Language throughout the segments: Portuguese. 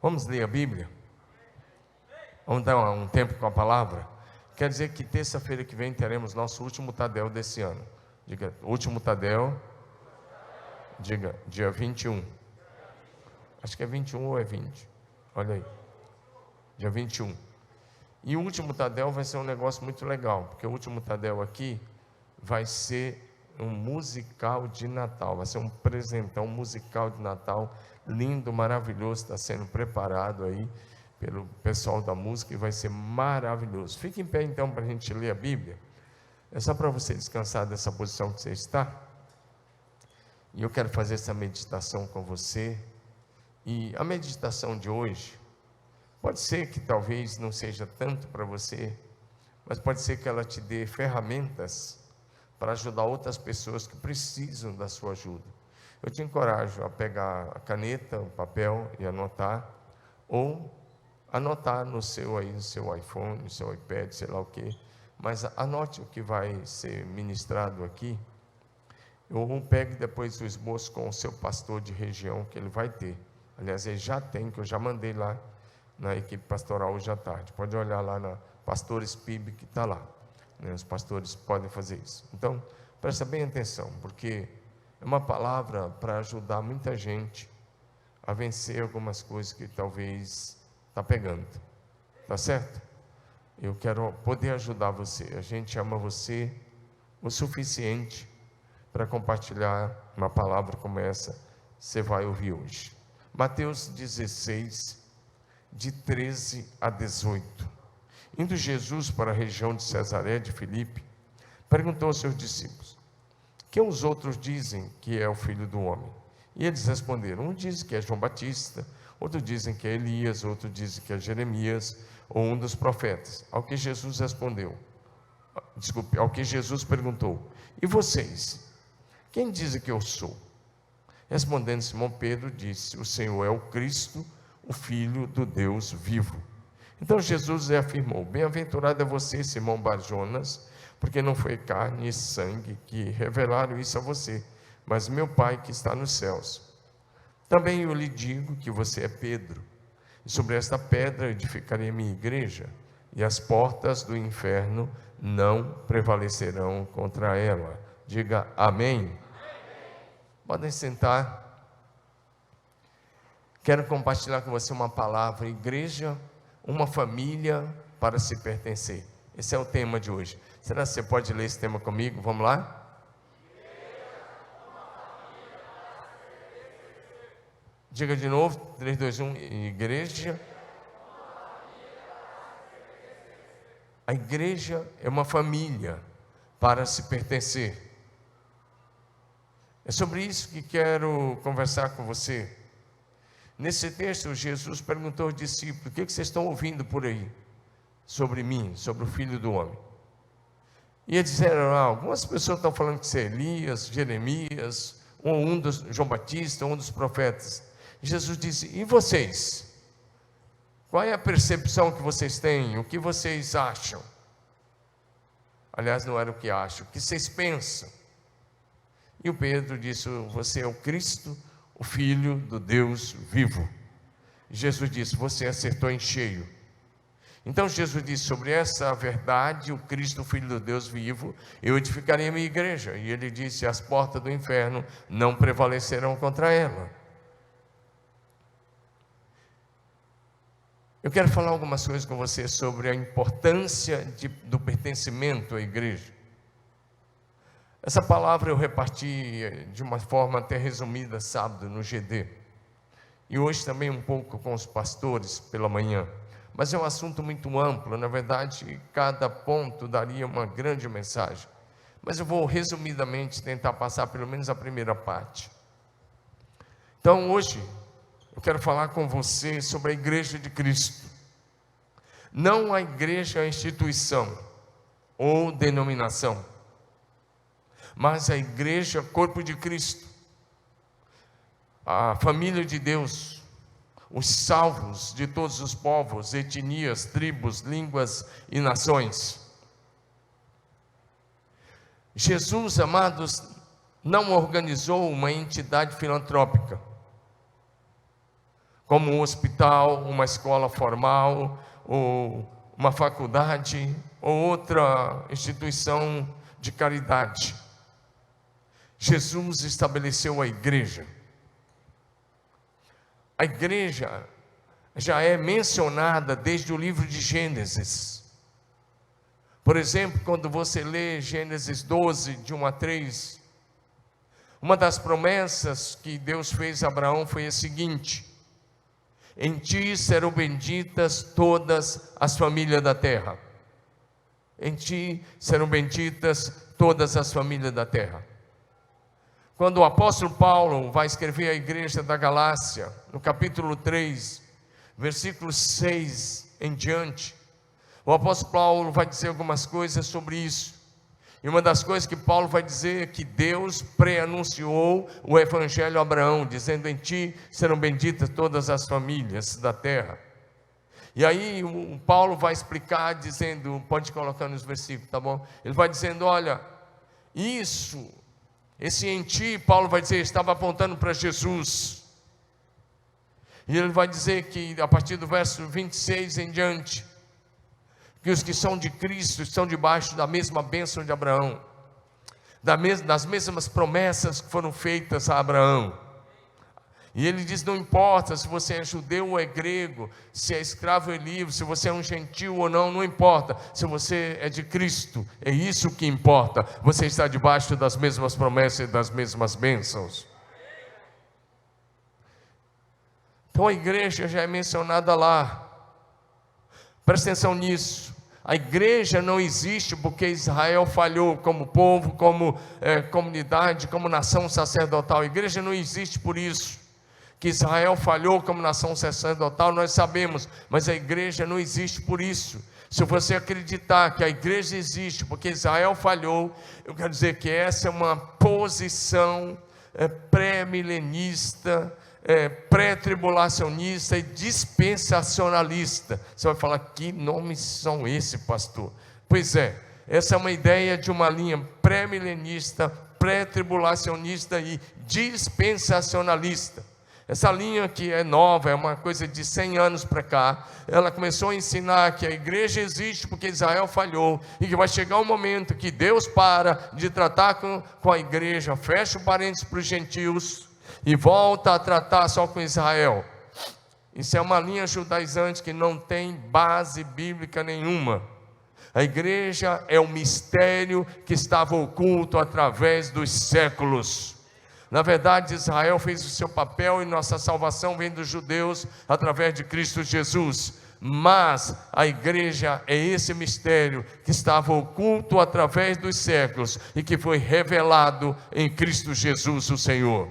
Vamos ler a Bíblia? Vamos dar um tempo com a palavra? Quer dizer que terça-feira que vem teremos nosso último Tadel desse ano. Diga, último Tadel. Diga, dia 21. Acho que é 21 ou é 20. Olha aí. Dia 21. E o último Tadel vai ser um negócio muito legal, porque o último Tadel aqui vai ser um musical de Natal, vai ser um presentão musical de Natal, lindo, maravilhoso, está sendo preparado aí pelo pessoal da música e vai ser maravilhoso. Fique em pé então para a gente ler a Bíblia, é só para você descansar dessa posição que você está, e eu quero fazer essa meditação com você, e a meditação de hoje, pode ser que talvez não seja tanto para você, mas pode ser que ela te dê ferramentas para ajudar outras pessoas que precisam da sua ajuda. Eu te encorajo a pegar a caneta, o papel e anotar, ou anotar no seu iPhone, no seu iPad, sei lá o que, mas anote o que vai ser ministrado aqui, ou pegue depois o esboço com o seu pastor de região que ele vai ter. Aliás, ele já tem, que eu já mandei lá na equipe pastoral hoje à tarde. Pode olhar lá na Pastores PIB que está lá. Os pastores podem fazer isso. Então, presta bem atenção, porque é uma palavra para ajudar muita gente a vencer algumas coisas que talvez está pegando. Tá certo? Eu quero poder ajudar você. A gente ama você o suficiente para compartilhar uma palavra como essa que você vai ouvir hoje. Mateus 16, de 13 a 18. Indo Jesus para a região de Cesaré de Filipe, perguntou aos seus discípulos: que os outros dizem que é o Filho do Homem? E eles responderam: um diz que é João Batista, outros dizem que é Elias, outros dizem que é Jeremias, ou um dos profetas. Ao que Jesus perguntou: e vocês? Quem dizem que eu sou? Respondendo Simão Pedro, disse: o Senhor é o Cristo, o Filho do Deus vivo. Então Jesus afirmou: bem-aventurado é você, Simão Bar-Jonas, porque não foi carne e sangue que revelaram isso a você, mas meu Pai que está nos céus. Também eu lhe digo que você é Pedro, e sobre esta pedra edificarei a minha igreja, e as portas do inferno não prevalecerão contra ela. Diga amém. Podem sentar. Quero compartilhar com você uma palavra: igreja, uma família para se pertencer. Esse é o tema de hoje. Será que você pode ler esse tema comigo? Vamos lá? Diga de novo, 3, 2, 1, igreja. A igreja é uma família para se pertencer. É sobre isso que quero conversar com você. Nesse texto, Jesus perguntou aos discípulos: o que vocês estão ouvindo por aí? Sobre mim, sobre o Filho do Homem. E eles disseram: algumas pessoas estão falando que você é Elias, Jeremias, ou um dos João Batista, um dos profetas. Jesus disse: e vocês? Qual é a percepção que vocês têm? O que vocês acham? Aliás, não era o que acham, o que vocês pensam? E o Pedro disse: você é o Cristo, o Filho do Deus vivo. Jesus disse: você acertou em cheio. Então Jesus disse: sobre essa verdade, o Cristo, o Filho do Deus vivo, eu edificarei a minha igreja. E ele disse: as portas do inferno não prevalecerão contra ela. Eu quero falar algumas coisas com você sobre a importância do pertencimento à igreja. Essa palavra eu reparti de uma forma até resumida sábado no GD. E hoje também um pouco com os pastores pela manhã. Mas é um assunto muito amplo, na verdade, cada ponto daria uma grande mensagem. Mas eu vou resumidamente tentar passar pelo menos a primeira parte. Então hoje, eu quero falar com você sobre a Igreja de Cristo. Não a igreja, a instituição ou denominação, mas a igreja, corpo de Cristo, a família de Deus, os salvos de todos os povos, etnias, tribos, línguas e nações. Jesus, amados, não organizou uma entidade filantrópica, como um hospital, uma escola formal, ou uma faculdade, ou outra instituição de caridade. Jesus estabeleceu a igreja. A igreja já é mencionada desde o livro de Gênesis. Por exemplo, quando você lê Gênesis 12, de 1 a 3, uma das promessas que Deus fez a Abraão foi a seguinte: em ti serão benditas todas as famílias da terra. Em ti serão benditas todas as famílias da terra. Quando o apóstolo Paulo vai escrever à igreja da Galácia, no capítulo 3, versículo 6 em diante, o apóstolo Paulo vai dizer algumas coisas sobre isso. E uma das coisas que Paulo vai dizer é que Deus pré-anunciou o evangelho a Abraão, dizendo: em ti serão benditas todas as famílias da terra. E aí o Paulo vai explicar dizendo, pode colocar nos versículos, tá bom? Ele vai dizendo: olha, esse em ti, Paulo vai dizer, estava apontando para Jesus. E ele vai dizer que a partir do verso 26 em diante, que os que são de Cristo estão debaixo da mesma bênção de Abraão, das mesmas promessas que foram feitas a Abraão. E ele diz: não importa se você é judeu ou é grego, se é escravo ou é livre, se você é um gentil ou não, não importa. Se você é de Cristo, é isso que importa. Você está debaixo das mesmas promessas e das mesmas bênçãos. Então a igreja já é mencionada lá. Presta atenção nisso. A igreja não existe porque Israel falhou como povo, como comunidade, como nação sacerdotal. A igreja não existe por isso. Que Israel falhou como nação sacerdotal, nós sabemos, mas a igreja não existe por isso. Se você acreditar que a igreja existe porque Israel falhou, eu quero dizer que essa é uma posição pré-milenista, pré-tribulacionista e dispensacionalista. Você vai falar: que nomes são esses, pastor? Pois é, essa é uma ideia de uma linha pré-milenista, pré-tribulacionista e dispensacionalista. Essa linha que é nova, é uma coisa de 100 anos para cá, ela começou a ensinar que a igreja existe porque Israel falhou, e que vai chegar um momento que Deus para de tratar com a igreja, fecha o parênteses para os gentios, e volta a tratar só com Israel. Isso é uma linha judaizante que não tem base bíblica nenhuma. A igreja é um mistério que estava oculto através dos séculos. Na verdade, Israel fez o seu papel e nossa salvação vem dos judeus através de Cristo Jesus. Mas a igreja é esse mistério que estava oculto através dos séculos e que foi revelado em Cristo Jesus, o Senhor.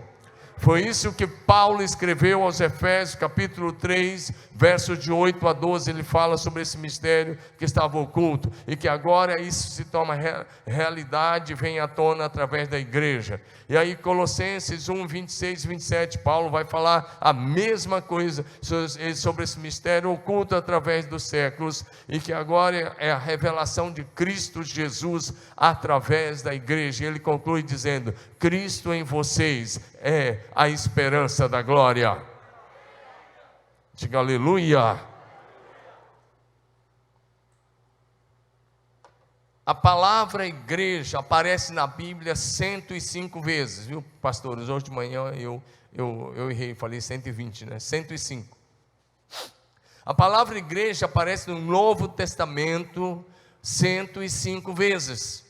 Foi isso que Paulo escreveu aos Efésios, capítulo 3, versos de 8 a 12, ele fala sobre esse mistério que estava oculto, e que agora isso se torna realidade, vem à tona através da igreja. E aí Colossenses 1, 26 e 27, Paulo vai falar a mesma coisa sobre esse mistério oculto através dos séculos, e que agora é a revelação de Cristo Jesus através da igreja. E ele conclui dizendo: Cristo em vocês é a esperança da glória. Diga aleluia. A palavra igreja aparece na Bíblia 105 vezes, viu, pastores? Hoje de manhã eu errei, falei 120, né? 105. A palavra igreja aparece no Novo Testamento 105 vezes.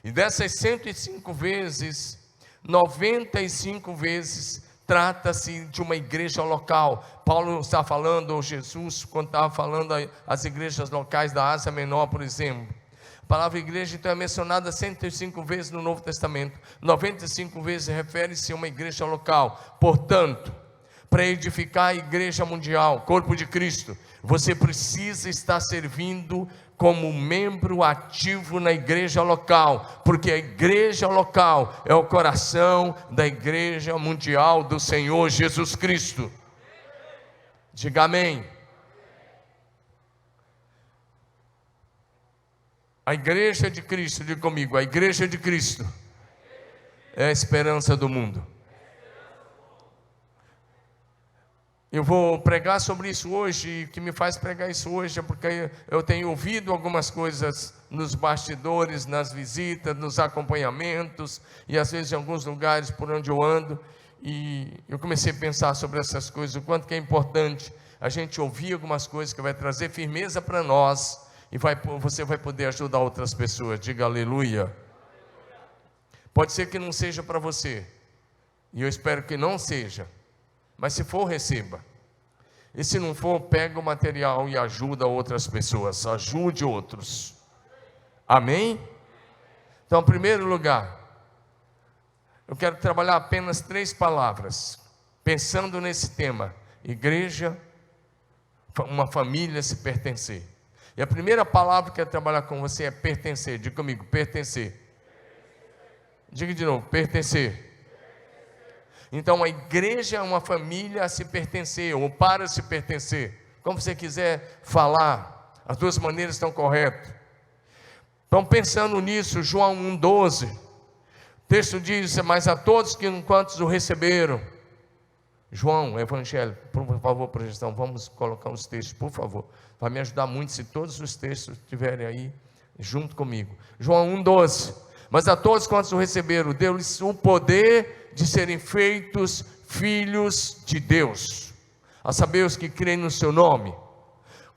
E dessas 105 vezes, 95 vezes trata-se de uma igreja local. Paulo está falando, ou Jesus, quando estava falando as igrejas locais da Ásia Menor, por exemplo. A palavra igreja então é mencionada 105 vezes no Novo Testamento. 95 vezes refere-se a uma igreja local. Portanto, para edificar a igreja mundial, corpo de Cristo, você precisa estar servindo como membro ativo na igreja local, porque a igreja local é o coração da igreja mundial do Senhor Jesus Cristo. Diga amém. A igreja de Cristo, diga comigo, a igreja de Cristo é a esperança do mundo. Eu vou pregar sobre isso hoje, e o que me faz pregar isso hoje é porque eu tenho ouvido algumas coisas nos bastidores, nas visitas, nos acompanhamentos, e às vezes em alguns lugares por onde eu ando, e eu comecei a pensar sobre essas coisas, o quanto que é importante a gente ouvir algumas coisas que vai trazer firmeza para nós, e você vai poder ajudar outras pessoas. Diga aleluia. Pode ser que não seja para você, e eu espero que não seja, mas se for, receba. E se não for, pega o material e ajuda outras pessoas. Ajude outros. Amém? Então, em primeiro lugar, eu quero trabalhar apenas 3 palavras, pensando nesse tema: igreja, uma família, se pertencer. E a primeira palavra que eu quero trabalhar com você é pertencer. Diga comigo, pertencer. Diga de novo, pertencer. Então a igreja é uma família a se pertencer, ou para se pertencer, como você quiser falar, as 2 maneiras estão corretas. Então, pensando nisso, João 1,12, o texto diz: mas a todos que enquanto o receberam. João, Evangelho, por favor, projeção, vamos colocar os textos, por favor, vai me ajudar muito se todos os textos estiverem aí junto comigo. João 1,12, mas a todos quantos o receberam, deu-lhes o poder de serem feitos filhos de Deus, a saber, os que creem no seu nome.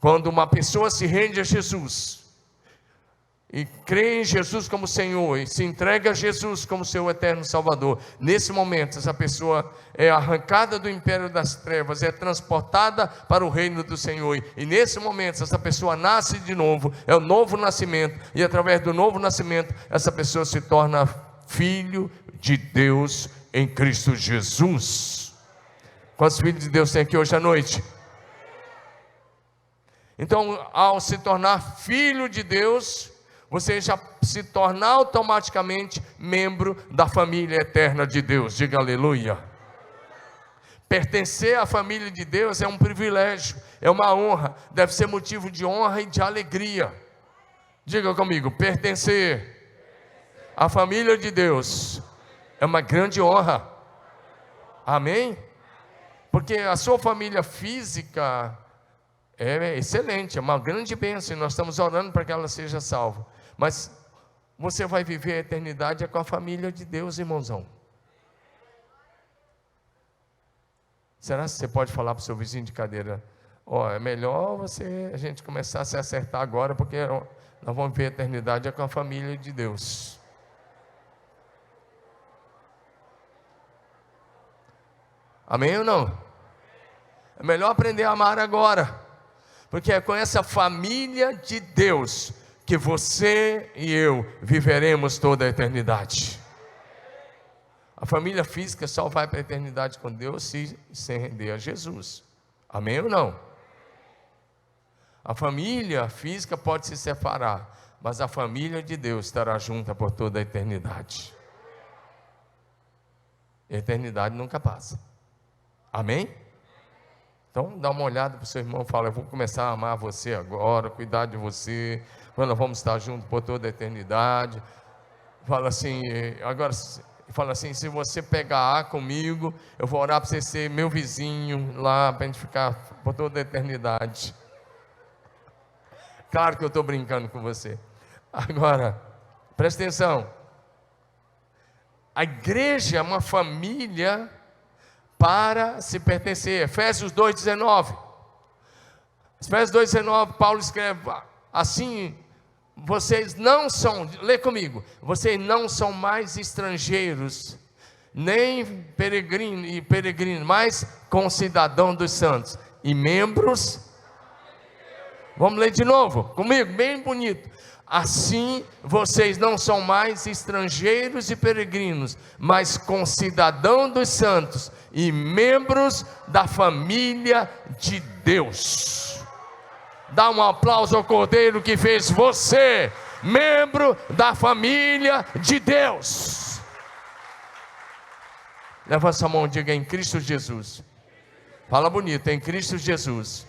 Quando uma pessoa se rende a Jesus, e crê em Jesus como Senhor, e se entrega a Jesus como seu eterno Salvador, nesse momento, essa pessoa é arrancada do império das trevas, é transportada para o reino do Senhor, e nesse momento, essa pessoa nasce de novo, é o novo nascimento, e através do novo nascimento, essa pessoa se torna filho de Deus em Cristo Jesus. Quantos filhos de Deus tem aqui hoje à noite? Então, ao se tornar filho de Deus, você já se torna automaticamente membro da família eterna de Deus. Diga aleluia. Pertencer à família de Deus é um privilégio, é uma honra, deve ser motivo de honra e de alegria. Diga comigo, pertencer à família de Deus é uma grande honra. Amém? Porque a sua família física é excelente, é uma grande bênção, e nós estamos orando para que ela seja salva. Mas você vai viver a eternidade com a família de Deus, irmãozão. Será que você pode falar para o seu vizinho de cadeira: é melhor a gente começar a se acertar agora, porque nós vamos viver a eternidade com a família de Deus. Amém ou não? É melhor aprender a amar agora, porque é com essa família de Deus que você e eu viveremos toda a eternidade. A família física só vai para a eternidade com Deus se render a Jesus. Amém ou não? A família física pode se separar, mas a família de Deus estará junta por toda a eternidade. A eternidade nunca passa. Amém? Então dá uma olhada para o seu irmão e fala: eu vou começar a amar você agora, cuidar de você, nós vamos estar juntos por toda a eternidade. Fala assim, agora, fala assim: se você pegar comigo, eu vou orar para você ser meu vizinho lá, para a gente ficar por toda a eternidade. Claro que eu estou brincando com você. Agora, presta atenção, a igreja é uma família para se pertencer. Efésios 2,19. Efésios 2,19, Paulo escreve assim: vocês não são, lê comigo, vocês não são mais estrangeiros, nem peregrinos, mas concidadãos dos santos e membros. Vamos ler de novo comigo, bem bonito. Assim, vocês não são mais estrangeiros e peregrinos, mas concidadãos dos santos e membros da família de Deus. Dá um aplauso ao Cordeiro que fez você membro da família de Deus. Leva essa mão e diga: em Cristo Jesus. Fala bonito: em Cristo Jesus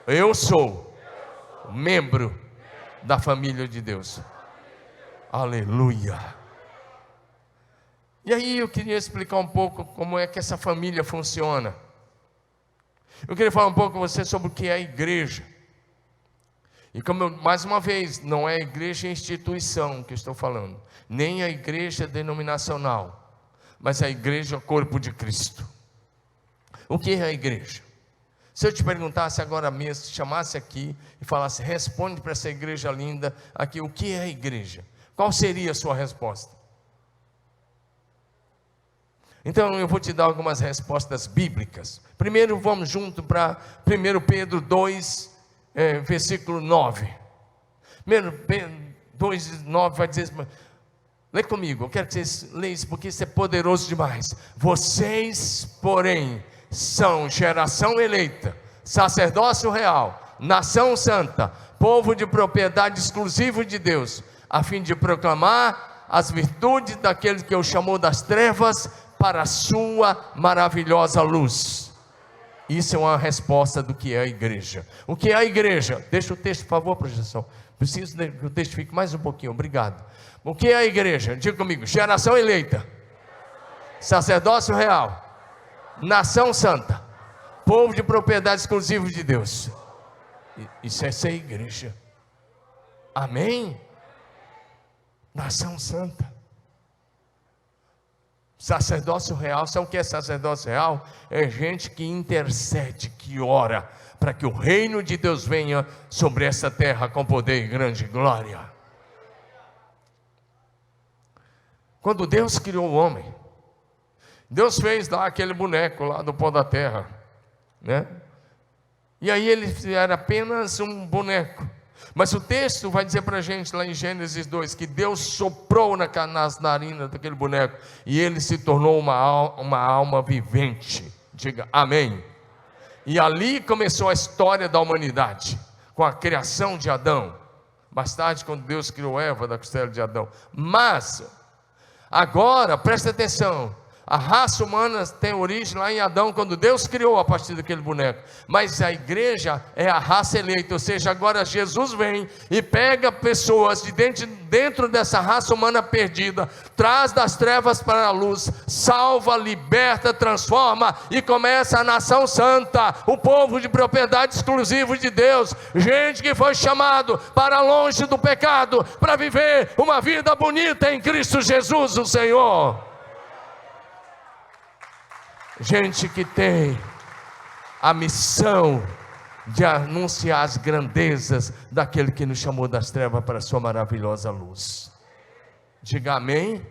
eu sou membro da família de Deus. Aleluia. E aí eu queria explicar um pouco como é que essa família funciona. Eu queria falar um pouco com você sobre o que é a igreja. E mais uma vez, não é a igreja instituição que eu estou falando, nem a igreja denominacional, mas a igreja corpo de Cristo. O que é a igreja? Se eu te perguntasse agora mesmo, te chamasse aqui e falasse, responde para essa igreja linda aqui, o que é a igreja? Qual seria a sua resposta? Então eu vou te dar algumas respostas bíblicas. Primeiro vamos junto para 1 Pedro 2, versículo 9. 1 Pedro 2, 9 vai dizer, lê comigo, eu quero que vocês leiam isso, porque isso é poderoso demais. Vocês, porém, são geração eleita, sacerdócio real, nação santa, povo de propriedade exclusiva de Deus, a fim de proclamar as virtudes daquele que o chamou das trevas para a sua maravilhosa luz. Isso é uma resposta do que é a igreja. O que é a igreja? Deixa o texto, por favor, projeção. Preciso que o texto fique mais um pouquinho, obrigado. O que é a igreja? Diga comigo, geração eleita, sacerdócio real, nação santa, povo de propriedade exclusiva de Deus. Isso é ser igreja. Amém? Nação santa, sacerdócio real. Sabe o que é sacerdócio real? É gente que intercede, que ora, para que o reino de Deus venha sobre essa terra com poder e grande glória. Quando Deus criou o homem, Deus fez lá aquele boneco lá do pó da terra, né? E aí ele era apenas um boneco. Mas o texto vai dizer para a gente lá em Gênesis 2, que Deus soprou nas narinas daquele boneco, e ele se tornou uma alma vivente. Diga amém. E ali começou a história da humanidade, com a criação de Adão. Mais tarde, quando Deus criou Eva da costela de Adão. Mas, agora, presta atenção, a raça humana tem origem lá em Adão, quando Deus criou a partir daquele boneco. Mas a igreja é a raça eleita, ou seja, agora Jesus vem e pega pessoas de dentro dessa raça humana perdida, traz das trevas para a luz, salva, liberta, transforma, e começa a nação santa, o povo de propriedade exclusiva de Deus, gente que foi chamado para longe do pecado, para viver uma vida bonita em Cristo Jesus, o Senhor. Gente que tem a missão de anunciar as grandezas daquele que nos chamou das trevas para a sua maravilhosa luz. Diga amém.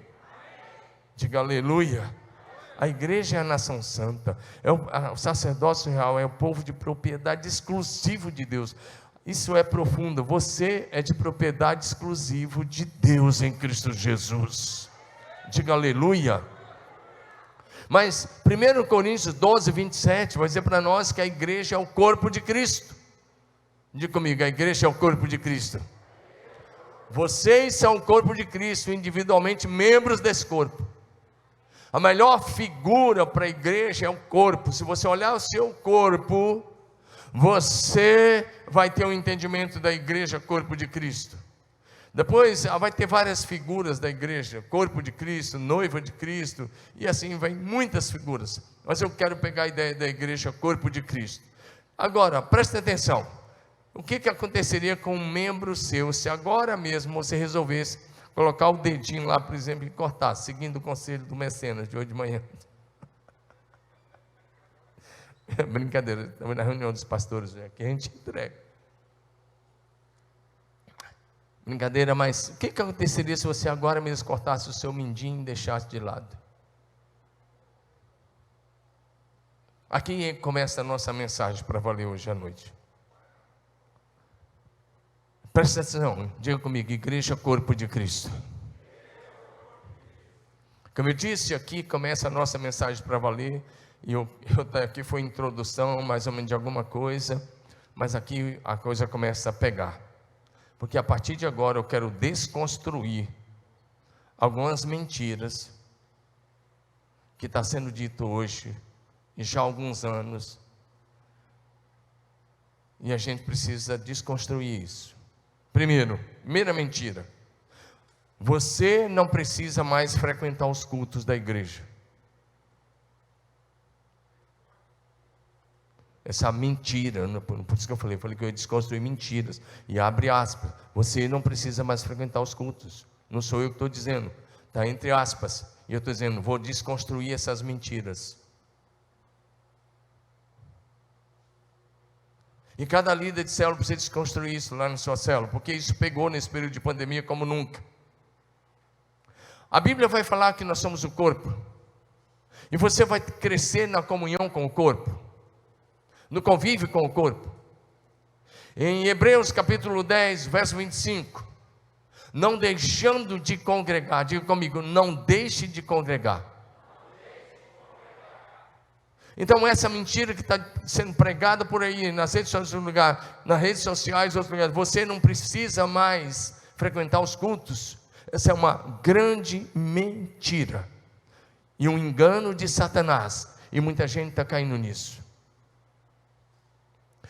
Diga aleluia. A igreja é a nação santa, o sacerdócio real, é o povo de propriedade exclusiva de Deus. Isso é profundo. Você é de propriedade exclusiva de Deus em Cristo Jesus. Diga aleluia. Mas 1 Coríntios 12, 27 vai dizer para nós que a igreja é o corpo de Cristo. Diga comigo, a igreja é o corpo de Cristo. Vocês são o corpo de Cristo, individualmente membros desse corpo. A melhor figura para a igreja é o corpo. Se você olhar o seu corpo, você vai ter um entendimento da igreja, corpo de Cristo. Depois vai ter várias figuras da igreja, corpo de Cristo, noiva de Cristo, e assim vai muitas figuras. Mas eu quero pegar a ideia da igreja, corpo de Cristo. Agora, preste atenção, o que aconteceria com um membro seu, se agora mesmo você resolvesse colocar o dedinho lá, por exemplo, e cortar, seguindo o conselho do mecenas de hoje de manhã? Brincadeira, estamos na reunião dos pastores, aqui a gente entrega. Brincadeira, mas o que aconteceria se você agora mesmo cortasse o seu mindinho e deixasse de lado? Aqui começa a nossa mensagem para valer hoje à noite. Presta atenção, diga comigo, igreja, corpo de Cristo. Como eu disse, aqui começa a nossa mensagem para valer. E aqui foi a introdução, mais ou menos, de alguma coisa, mas aqui a coisa começa a pegar. Porque a partir de agora eu quero desconstruir algumas mentiras que está sendo dito hoje e já há alguns anos, e a gente precisa desconstruir isso. Primeira mentira: você não precisa mais frequentar os cultos da igreja. essa mentira, por isso que eu falei que eu ia desconstruir mentiras, e abre aspas, você não precisa mais frequentar os cultos, não sou eu que estou dizendo, está entre aspas, e eu estou dizendo, vou desconstruir essas mentiras. E cada líder de célula precisa desconstruir isso lá na sua célula, porque isso pegou nesse período de pandemia como nunca. A Bíblia vai falar que nós somos o corpo, e você vai crescer na comunhão com o corpo, no convívio com o corpo. Em Hebreus capítulo 10, verso 25, não deixando de congregar, diga comigo, não deixe de congregar. Então essa mentira que está sendo pregada por aí, nas redes sociais, outros lugares, você não precisa mais frequentar os cultos, essa é uma grande mentira, e um engano de Satanás, e muita gente está caindo nisso.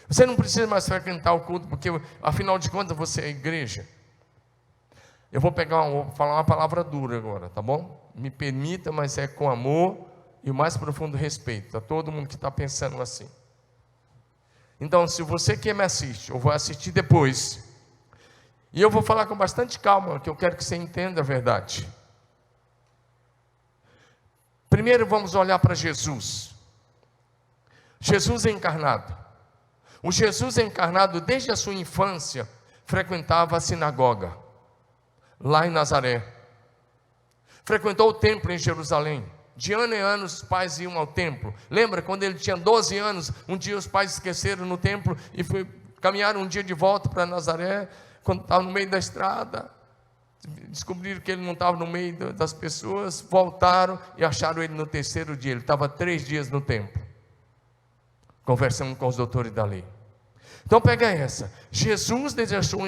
Você não precisa mais frequentar o culto, porque afinal de contas você é igreja. Eu vou falar uma palavra dura agora, tá bom? Me permita, mas é com amor e o mais profundo respeito a todo mundo que está pensando assim. Então, se você que me assiste, eu vou assistir depois, e eu vou falar com bastante calma, que eu quero que você entenda a verdade. Primeiro vamos olhar para Jesus. Jesus é encarnado. O Jesus encarnado, desde a sua infância, frequentava a sinagoga, lá em Nazaré. Frequentou o templo em Jerusalém. De ano em ano os pais iam ao templo. Lembra, quando ele tinha 12 anos, um dia os pais esqueceram no templo e caminharam um dia de volta para Nazaré, quando estava no meio da estrada, descobriram que ele não estava no meio das pessoas, voltaram e acharam ele no terceiro dia. Ele estava 3 dias no templo, conversando com os doutores da lei. Então pega essa, Jesus desde a sua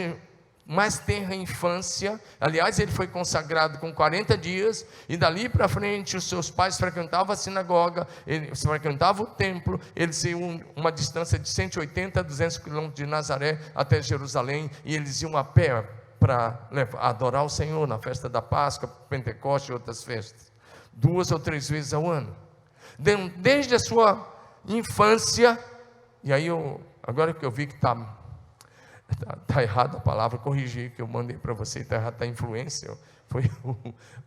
mais tenra infância, aliás ele foi consagrado com 40 dias, e dali para frente os seus pais frequentavam a sinagoga, ele frequentava o templo, eles iam uma distância de 180 a 200 quilômetros de Nazaré até Jerusalém, e eles iam a pé para adorar o Senhor na festa da Páscoa, Pentecoste e outras festas, 2 ou 3 vezes ao ano. Desde a sua infância, e aí agora que eu vi que está errado a palavra, corrigi que eu mandei para você, está errado, está influência, foi o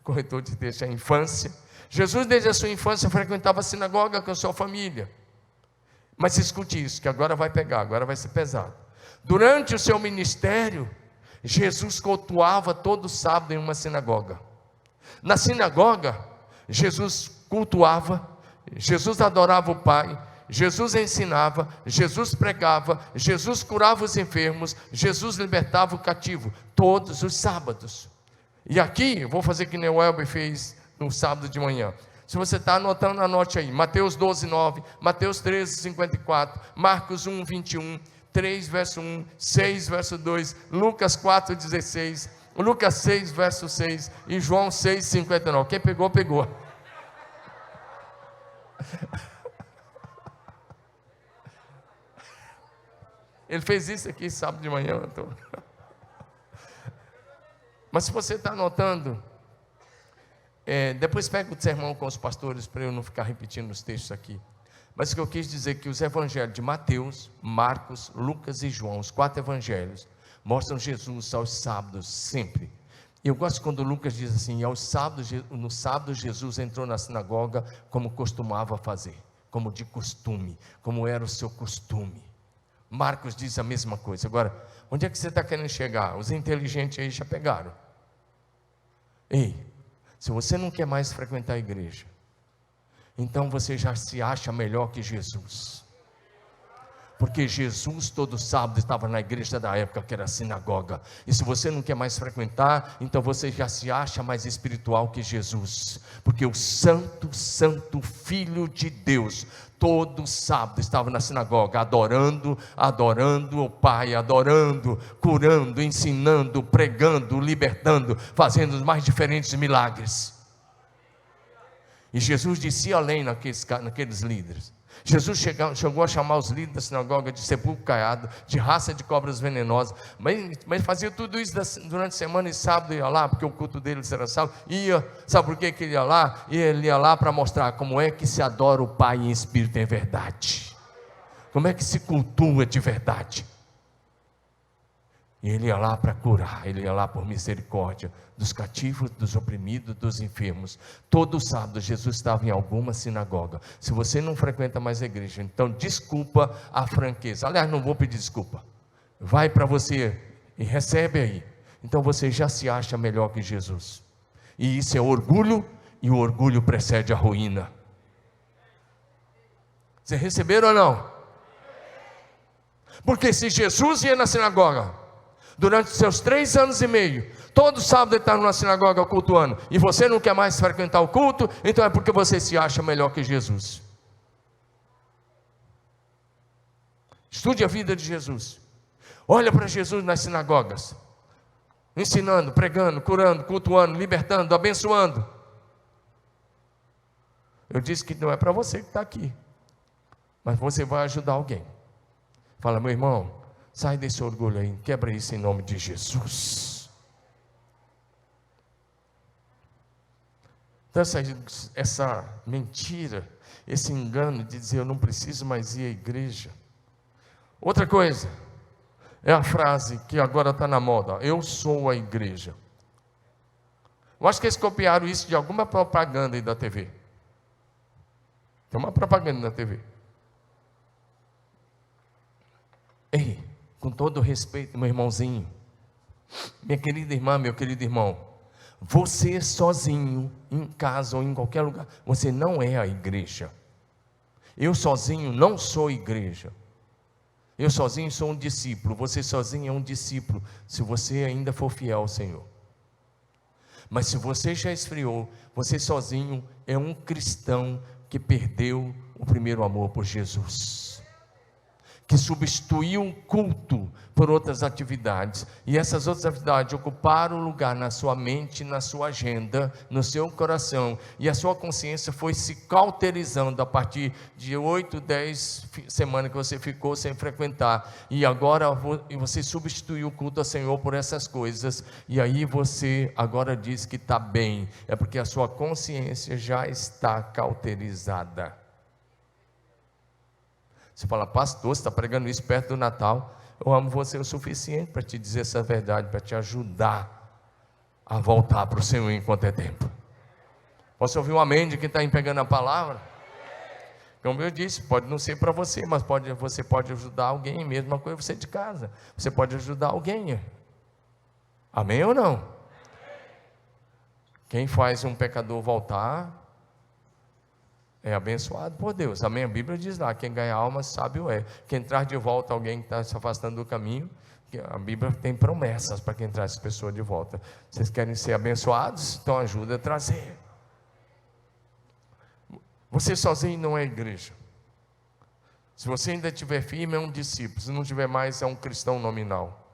corretor de texto, a infância. Jesus desde a sua infância frequentava a sinagoga com a sua família, mas escute isso, que agora vai pegar, agora vai ser pesado. Durante o seu ministério, Jesus cultuava todo sábado em uma sinagoga. Na sinagoga, Jesus cultuava, Jesus adorava o Pai, Jesus ensinava, Jesus pregava, Jesus curava os enfermos, Jesus libertava o cativo, todos os sábados. E aqui, eu vou fazer que nem o Elber fez no sábado de manhã. Se você está anotando, anote aí, Mateus 12, 9, Mateus 13, 54, Marcos 1, 21, 3, verso 1, 6, verso 2, Lucas 4, 16, Lucas 6, verso 6, e João 6, 59, quem pegou, pegou. Ele fez isso aqui sábado de manhã. Mas se você está anotando, depois pega o sermão com os pastores, para eu não ficar repetindo os textos aqui. Mas o que eu quis dizer é que os evangelhos de Mateus, Marcos, Lucas e João, os 4 evangelhos, mostram Jesus aos sábados sempre. Eu gosto quando Lucas diz assim, no sábado Jesus entrou na sinagoga como costumava fazer, como de costume, como era o seu costume. Marcos diz a mesma coisa. Agora, onde é que você está querendo chegar? Os inteligentes aí já pegaram. Ei, se você não quer mais frequentar a igreja, então você já se acha melhor que Jesus. Porque Jesus todo sábado estava na igreja da época, que era a sinagoga. E se você não quer mais frequentar, então você já se acha mais espiritual que Jesus. Porque o santo Filho de Deus, todo sábado estava na sinagoga, adorando o Pai, adorando, curando, ensinando, pregando, libertando, fazendo os mais diferentes milagres. E Jesus descia além naqueles líderes. Jesus chegou a chamar os líderes da sinagoga de sepulcro caiado, de raça de cobras venenosas, mas fazia tudo isso durante a semana, e sábado ia lá, porque o culto deles era sábado, sabe por que ele ia lá? Ele ia lá para mostrar como é que se adora o Pai em espírito e em verdade, Como é que se cultua de verdade? E ele ia lá para curar, ele ia lá por misericórdia dos cativos, dos oprimidos, dos enfermos. Todo sábado Jesus estava em alguma sinagoga. Se você não frequenta mais a igreja, então desculpa a franqueza. Aliás, não vou pedir desculpa. Vai para você e recebe aí. Então você já se acha melhor que Jesus. E isso é orgulho, e o orgulho precede a ruína. Vocês receberam ou não? Porque se Jesus ia na sinagoga durante os seus 3 anos e meio, todo sábado ele está numa sinagoga cultuando, e você não quer mais frequentar o culto, então é porque você se acha melhor que Jesus. Estude a vida de Jesus. Olha para Jesus nas sinagogas, ensinando, pregando, curando, cultuando, libertando, abençoando. Eu disse que não é para você que está aqui, mas você vai ajudar alguém. Fala, meu irmão, sai desse orgulho aí, quebra isso em nome de Jesus. Então essa mentira, esse engano de dizer eu não preciso mais ir à igreja. Outra coisa, é a frase que agora está na moda, eu sou a igreja. Eu acho que eles copiaram isso de alguma propaganda aí da TV. Tem uma propaganda na TV. Ei, com todo respeito, meu irmãozinho, minha querida irmã, meu querido irmão, você sozinho, em casa ou em qualquer lugar, você não é a igreja. Eu sozinho não sou igreja. Eu sozinho sou um discípulo, você sozinho é um discípulo, se você ainda for fiel ao Senhor. Mas se você já esfriou, você sozinho é um cristão que perdeu o primeiro amor por Jesus, que substituiu o culto por outras atividades, e essas outras atividades ocuparam lugar na sua mente, na sua agenda, no seu coração, e a sua consciência foi se cauterizando a partir de 8, 10 semanas que você ficou sem frequentar, e agora você substituiu o culto ao Senhor por essas coisas, e aí você agora diz que está bem, é porque a sua consciência já está cauterizada. Você fala, pastor, você está pregando isso perto do Natal. Eu amo você o suficiente para te dizer essa verdade, para te ajudar a voltar para o Senhor enquanto é tempo. Posso ouvir um amém de quem está pegando a palavra? Como eu disse, pode não ser para você, mas você pode ajudar alguém, mesma coisa você de casa. Você pode ajudar alguém. Amém ou não? Quem faz um pecador voltar é abençoado por Deus, amém? A Bíblia diz lá, quem ganha alma, sábio é. Quem traz de volta alguém que está se afastando do caminho, a Bíblia tem promessas para quem traz essa pessoa de volta. Vocês querem ser abençoados? Então ajuda a trazer. Você sozinho não é igreja. Se você ainda estiver firme, é um discípulo. Se não tiver mais, é um cristão nominal.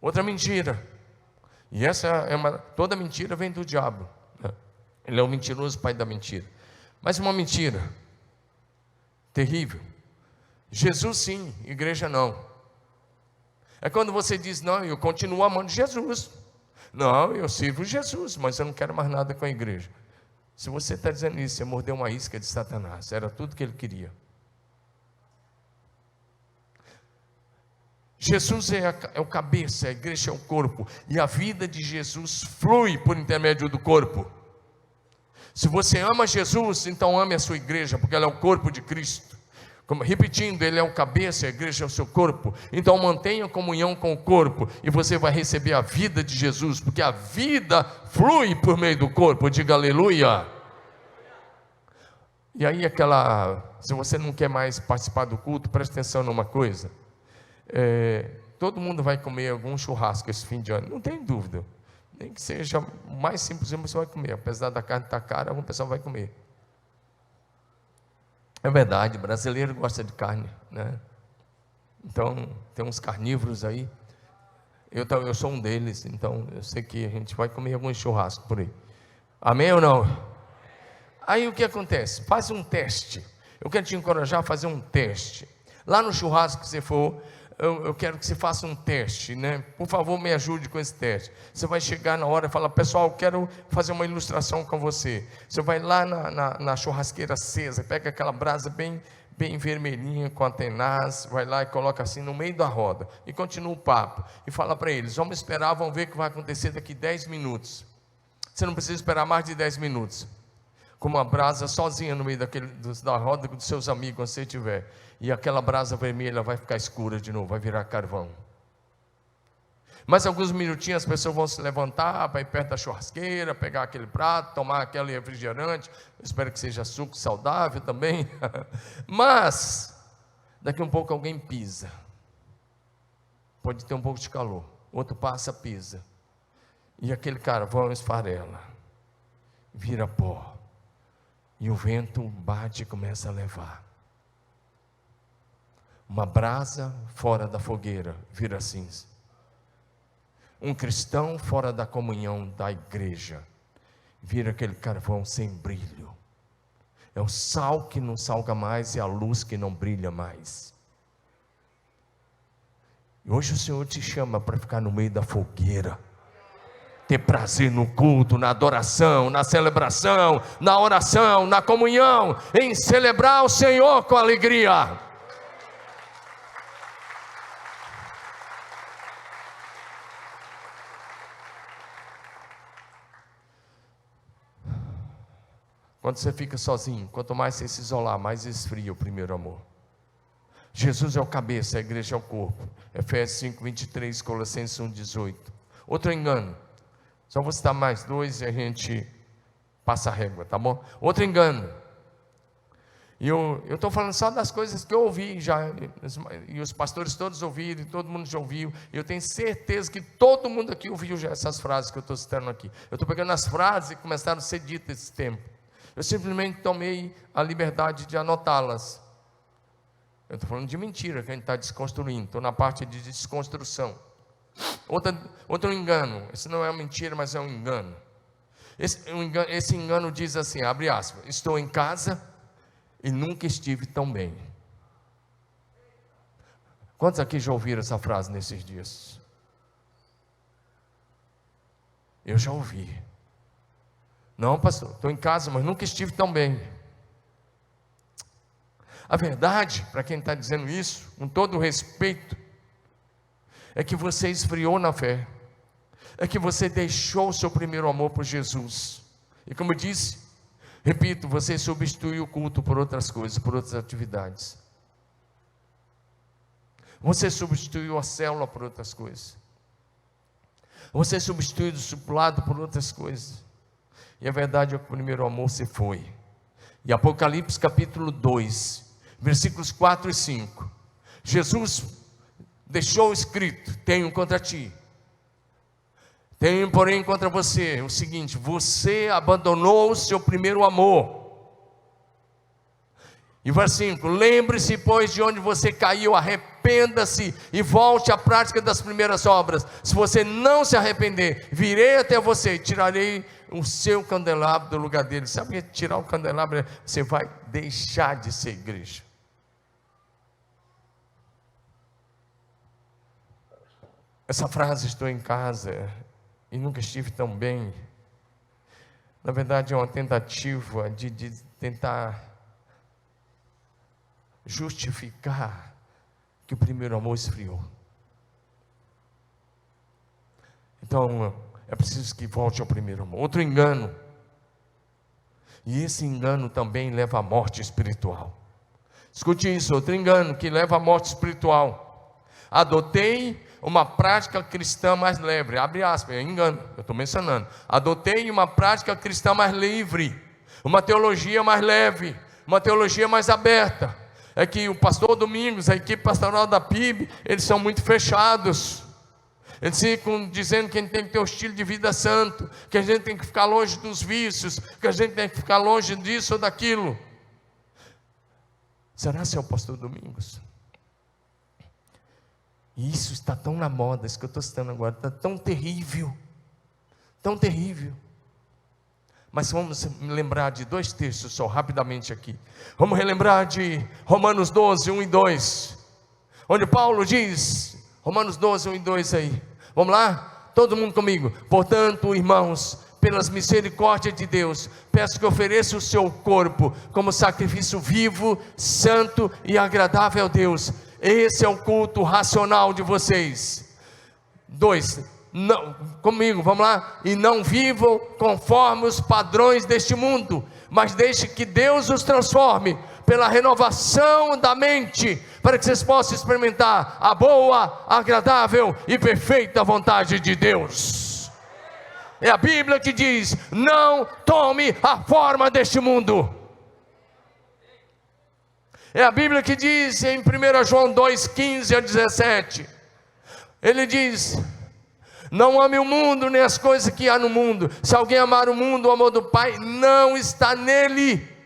Outra mentira, e essa toda mentira vem do diabo, né? Ele é o mentiroso pai da mentira. Mas uma mentira terrível. Jesus sim, igreja não. É quando você diz, não, eu continuo amando Jesus. Não, eu sirvo Jesus, mas eu não quero mais nada com a igreja. Se você está dizendo isso, você mordeu uma isca de Satanás. Era tudo que ele queria. Jesus é o cabeça, a igreja é o corpo. E a vida de Jesus flui por intermédio do corpo. Se você ama Jesus, então ame a sua igreja, porque ela é o corpo de Cristo. Repetindo, ele é o cabeça, a igreja é o seu corpo. Então mantenha comunhão com o corpo, e você vai receber a vida de Jesus, porque a vida flui por meio do corpo. Diga aleluia. E aí se você não quer mais participar do culto, preste atenção numa coisa. Todo mundo vai comer algum churrasco esse fim de ano, não tem dúvida. Nem que seja o mais simples, você vai comer. Apesar da carne estar cara, alguma pessoa vai comer. É verdade, brasileiro gosta de carne, né? Então, tem uns carnívoros aí. Eu sou um deles, então eu sei que a gente vai comer algum churrasco por aí. Amém ou não? Aí o que acontece? Faz um teste. Eu quero te encorajar a fazer um teste. Lá no churrasco que você for, eu quero que você faça um teste, né? Por favor, me ajude com esse teste. Você vai chegar na hora e falar, pessoal, eu quero fazer uma ilustração com você. Você vai lá na churrasqueira acesa, pega aquela brasa bem bem vermelhinha, com a tenaz, vai lá e coloca assim no meio da roda, e continua o papo, e fala para eles: vamos esperar, vamos ver o que vai acontecer daqui 10 minutos. Você não precisa esperar mais de 10 minutos, com uma brasa sozinha no meio da roda dos seus amigos, quando você tiver, e aquela brasa vermelha vai ficar escura de novo, vai virar carvão. Mas alguns minutinhos as pessoas vão se levantar, para ir perto da churrasqueira, pegar aquele prato, tomar aquele refrigerante, eu espero que seja suco saudável também, mas, daqui a um pouco alguém pisa, pode ter um pouco de calor, outro passa, pisa, e aquele carvão esfarela, vira pó, e o vento bate e começa a levar. Uma brasa fora da fogueira vira cinza. Um cristão fora da comunhão da igreja vira aquele carvão sem brilho. É o sal que não salga mais e a luz que não brilha mais. E hoje o Senhor te chama para ficar no meio da fogueira, ter prazer no culto, na adoração, na celebração, na oração, na comunhão, em celebrar o Senhor com alegria. Quando você fica sozinho, quanto mais você se isolar, mais esfria o primeiro amor. Jesus é o cabeça, a igreja é o corpo. Efésios 5, 23, Colossenses 1, 18. Outro engano, só vou citar mais dois e a gente passa a régua, tá bom? Outro engano, e eu estou falando só das coisas que eu ouvi já, e os pastores todos ouviram, e todo mundo já ouviu, e eu tenho certeza que todo mundo aqui ouviu já essas frases que eu estou citando aqui. Eu estou pegando as frases que começaram a ser ditas esse tempo. Eu simplesmente tomei a liberdade de anotá-las. Eu estou falando de mentira que a gente está desconstruindo. Estou na parte de desconstrução. Outro engano. Esse não é uma mentira, mas é um engano. Esse engano diz assim, abre aspas: estou em casa e nunca estive tão bem. Quantos aqui já ouviram essa frase nesses dias? Eu já ouvi. Não, pastor, estou em casa, mas nunca estive tão bem. A verdade, para quem está dizendo isso, com todo o respeito, é que você esfriou na fé, é que você deixou o seu primeiro amor por Jesus, e como eu disse, repito, você substituiu o culto por outras coisas, por outras atividades, você substituiu a célula por outras coisas, você substituiu o discipulado por outras coisas, e a verdade é que o primeiro amor se foi. E Apocalipse capítulo 2, versículos 4 e 5, Jesus deixou escrito: tenho contra ti, tenho porém contra você o seguinte: você abandonou o seu primeiro amor. E versículo 5: lembre-se, pois, de onde você caiu, arrependa-se e volte à prática das primeiras obras. Se você não se arrepender, virei até você e tirarei o seu candelabro do lugar dele. Sabe o que é tirar o candelabro? Você vai deixar de ser igreja. Essa frase, estou em casa e nunca estive tão bem, na verdade é uma tentativa de tentar justificar que o primeiro amor esfriou. Então é preciso que volte ao primeiro amor. Outro engano, e esse engano também leva à morte espiritual. Escute isso, outro engano que leva à morte espiritual: adotei uma prática cristã mais leve, abre aspas, é engano, eu estou mencionando. Adotei uma prática cristã mais livre, uma teologia mais leve, uma teologia mais aberta. É que o pastor Domingos, a equipe pastoral da PIB, eles são muito fechados. Eles ficam dizendo que a gente tem que ter um estilo de vida santo, que a gente tem que ficar longe dos vícios, que a gente tem que ficar longe disso ou daquilo. Será que é o pastor Domingos? E isso está tão na moda, isso que eu estou citando agora, está tão terrível, tão terrível. Mas vamos lembrar de dois textos só, rapidamente aqui. Vamos relembrar de Romanos 12, 1 e 2, onde Paulo diz, Romanos 12, 1 e 2 aí, vamos lá? Todo mundo comigo. Portanto, irmãos, pelas misericórdias de Deus, peço que ofereça o seu corpo como sacrifício vivo, santo e agradável a Deus. Esse é o culto racional de vocês. 2, não, comigo, vamos lá. E não vivam conforme os padrões deste mundo, mas deixe que Deus os transforme pela renovação da mente, para que vocês possam experimentar a boa, agradável e perfeita vontade de Deus. É a Bíblia que diz: não tome a forma deste mundo. É a Bíblia que diz em 1 João 2,15 a 17, ele diz: não ame o mundo, nem as coisas que há no mundo. Se alguém amar o mundo, o amor do Pai não está nele.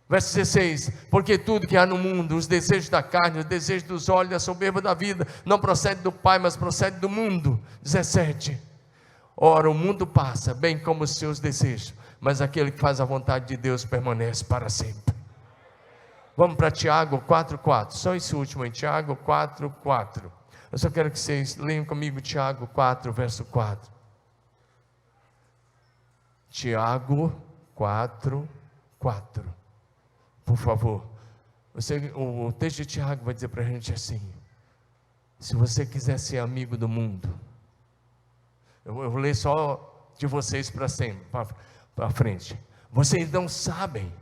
Verso 16, porque tudo que há no mundo, os desejos da carne, os desejos dos olhos, a soberba da vida, não procede do Pai, mas procede do mundo. 17, ora o mundo passa, bem como os seus desejos, mas aquele que faz a vontade de Deus permanece para sempre. Vamos para Tiago 4,4, só esse último em Tiago 4,4, eu só quero que vocês leiam comigo Tiago 4, verso 4, Tiago 4, 4, por favor. O texto de Tiago vai dizer para a gente assim: se você quiser ser amigo do mundo, eu vou ler só de vocês para sempre, para frente. Vocês não sabem